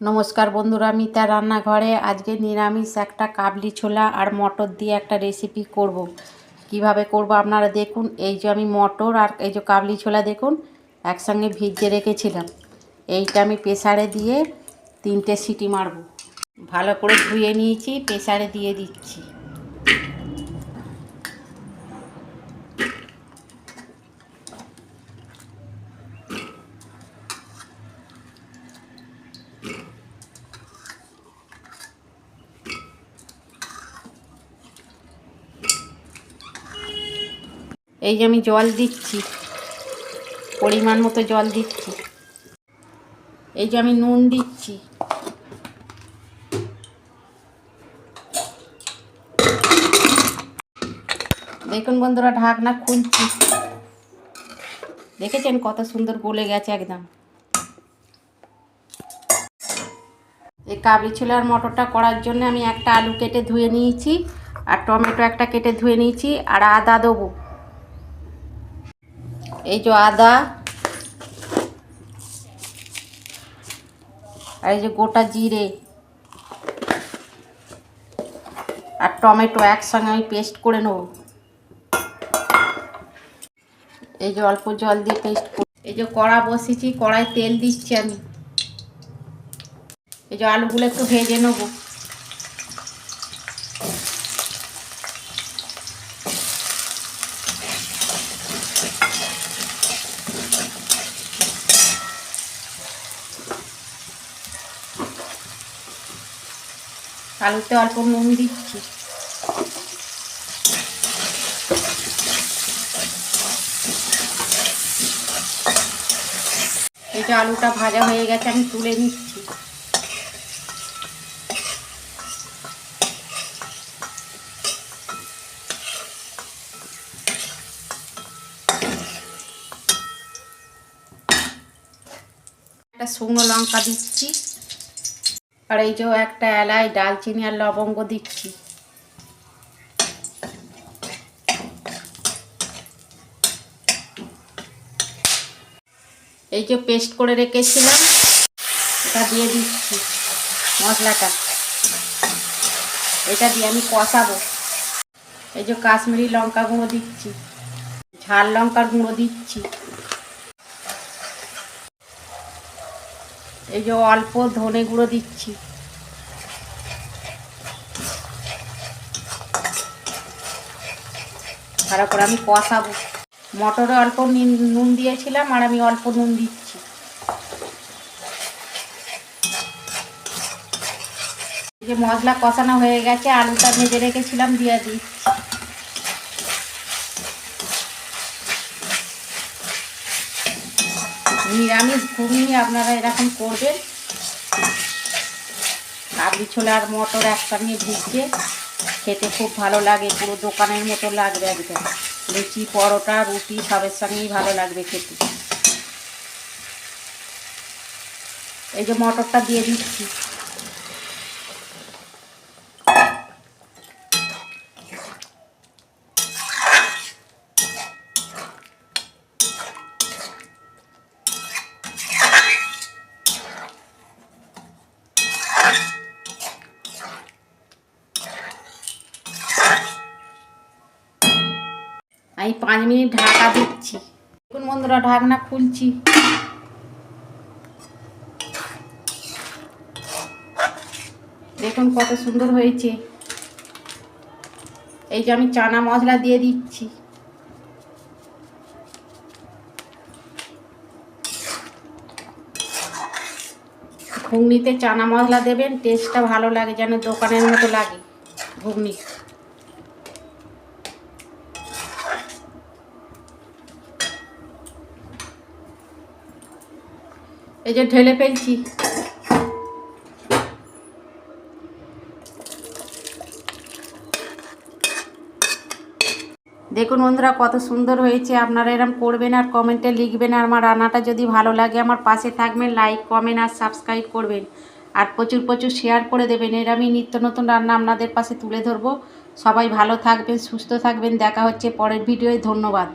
নমস্কার বন্ধুরা, মিতা রান্নাঘরে আজকে নিরামিষ একটা কাবলি ছোলা আর মটর দিয়ে একটা রেসিপি করব। কিভাবে করব আপনারা দেখুন। এই যে আমি মটর আর এই যে কাবলি ছোলা দেখুন একসঙ্গে ভিজিয়ে রেখেছিলাম। এইটা আমি প্রেসারে দিয়ে 3টে সিটি মারব। ভালো করে ধুয়ে নিয়েছি, প্রেসারে দিয়ে দিচ্ছি। এই যে আমি জল দিচ্ছি, পরিমাণ মতো জল দিচ্ছি। এই যে আমি নুন দিচ্ছি। দেখুন বন্ধুরা, ঢাকনা খুলছি। দেখেছেন কত সুন্দর গলে গেছে একদম। এই কাবলি ছোলা আর মটরটা করার জন্য আমি একটা আলু কেটে ধুয়ে নিয়েছি, আর টমেটো একটা কেটে ধুয়ে নিয়েছি, আর আদা দেবো। এই যে আদা আর এই যে গোটা জিরে আর টমেটো একসঙ্গে আমি পেস্ট করে নেব। এই যে অল্প জল দিয়ে পেস্ট করে, এই যে কড়া বসিয়েছি, কড়ায় তেল দিচ্ছি আমি। এই যে আলুগুলো একটু ভেজে নেব। আলুতে অল্প নুন দিচ্ছি। এই যে আলুটা ভাজা হয়ে গেছে, আমি তুলে নিচ্ছি। একটা শুকনো লঙ্কা দিচ্ছি, আর এই যে একটা এলাচ, দারচিনি আর লবঙ্গ দিচ্ছি। এই যে পেস্ট করে রেখেছিলাম এটা দিয়ে দিচ্ছি, মশলাটা। এটা দিয়ে আমি কষাবো। এই যে কাশ্মীরি লঙ্কা গুঁড়ো দিচ্ছি, ঝাল লঙ্কার গুঁড়ো দিচ্ছি। এই যে অল্প ধনে গুঁড়ো দিচ্ছি। ভালো করে আমি কষাবো। মটরে অল্প নুন দিয়েছিলাম, আর আমি অল্প নুন দিচ্ছি। এই যে মশলা কষানো হয়ে গেছে, আলুটা ভেজে রেখেছিলাম দিয়ে দিচ্ছি। নিরামিষ ঘুগনি আপনারা এরকম করবেন। কাবলি ছোলা আর মটর একসঙ্গে ভিজিয়ে খেতে খুব ভালো লাগে, পুরো দোকানের মতো লাগবে একদম। লুচি, পরোটা, রুটি সবের সঙ্গেই ভালো লাগবে খেতে। এই যে মটরটা দিয়ে দিচ্ছি। আমি 5 মিনিট ঢাকা দিচ্ছি। দেখুন বন্ধুরা, ঢাকনা খুলছি। দেখুন কত সুন্দর হয়েছে। এই যে আমি চানা মশলা দিয়ে দিচ্ছি। ঘুগনিতে চানা মশলা দেবেন, টেস্টটা ভালো লাগে, যেন দোকানের মতো লাগে ঘুগনি। এই যে ঢেলে ফেলছি। দেখুন বন্ধুরা কত সুন্দর হয়েছে। আপনারা এরকম করবেন আর কমেন্টে লিখবেন। আর আমার রান্নাটা যদি ভালো লাগে আমার পাশে থাকবেন, লাইক, কমেন্ট আর সাবস্ক্রাইব করবেন। আর প্রচুর প্রচুর শেয়ার করে দেবেন। এর আমি নিত্য নতুন রান্না আপনাদের পাশে তুলে ধরবো। সবাই ভালো থাকবেন, সুস্থ থাকবেন। দেখা হচ্ছে পরের ভিডিওয়। ধন্যবাদ।